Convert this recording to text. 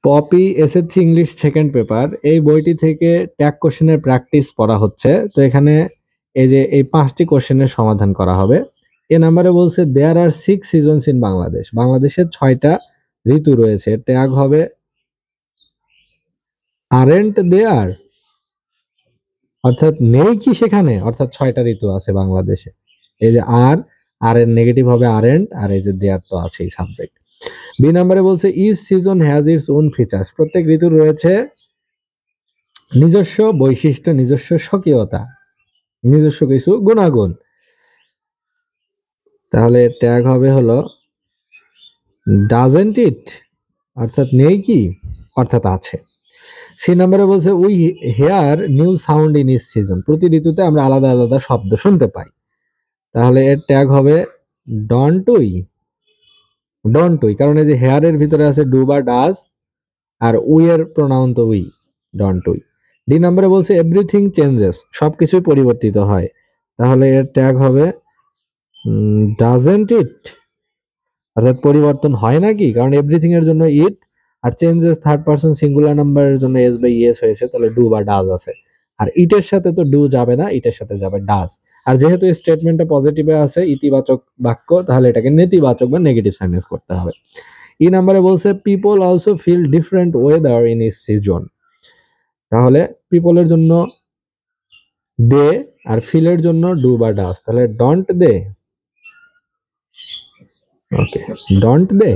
Poppy SSC English second paper, এই বইটি থেকে ট্যাগ কোশ্চেনের প্র্যাকটিস পড়া হচ্ছে। তো এখানে এই যে এই 5টি কোশ্চেনের সমাধান করা হবে। এ নাম্বারে বলছে দেয়ার আর 6 সিজনস ইন বাংলাদেশ, বাংলাদেশে 6টা ঋতু রয়েছে। ট্যাগ হবে আরেন্ট দেয়ার, অর্থাৎ নেই কি সেখানে, অর্থাৎ 6টা ঋতু আছে বাংলাদেশে। এই যে আর এর নেগেটিভ হবে আরেন্ট, আর এই যে দেয়ার তো আছেই সাবজেক্ট। বি নাম্বারে বলছে each season has its own features, প্রত্যেক ঋতুর রয়েছে নিজস্ব বৈশিষ্ট্য, নিজস্ব স্বকীয়তা, নিজস্ব কিছু গুণাগুণ। তাহলে ট্যাগ হবে হলো ডাজেন্ট ইট, অর্থাৎ নেই কি, অর্থাৎ আছে। সি নাম্বারে বলছে we hear new sound in each season, প্রতি ঋতুতে আমরা আলাদা আলাদা শব্দ শুনতে পাই। তাহলে এর ট্যাগ হবে ডন্ট উই, ডন্ট উই, কারণ এই যে হেয়ারের ভিতরে আছে ডু বা ডাজ, আর উই এর প্রোনাউন তো উই, ডন্ট উই। ডি নাম্বারে বলছে এভরিথিং চেঞ্জেস, সবকিছুই পরিবর্তিত হয়। তাহলে এর ট্যাগ হবে ডাজেন্ট ইট, অর্থাৎ পরিবর্তন হয় নাকি, কারণ এভরিথিং এর জন্য ইট, আর চেঞ্জেস থার্ড পারসন সিঙ্গুলার নাম্বারের জন্য এস বাই ইয়েস হয়েছে, তাহলে ডু বা ডাজ আছে। আর ইটের সাথে তো ডু যাবে না, ইটের সাথে যাবে ডাজ। আর যেহেতু স্টেটমেন্টটা পজিটিভে আছে, ইতিবাচক বাক্য, তাহলে এটাকে নেতিবাচক বা নেগেটিভ সেন্টেন্স করতে হবে। ই নাম্বারে বলছে people also feel different weather in each season, তাহলে পিপলের জন্য দে, আর ফিলের জন্য ডু বা ডাজ, তাহলে don't they, okay, don't they.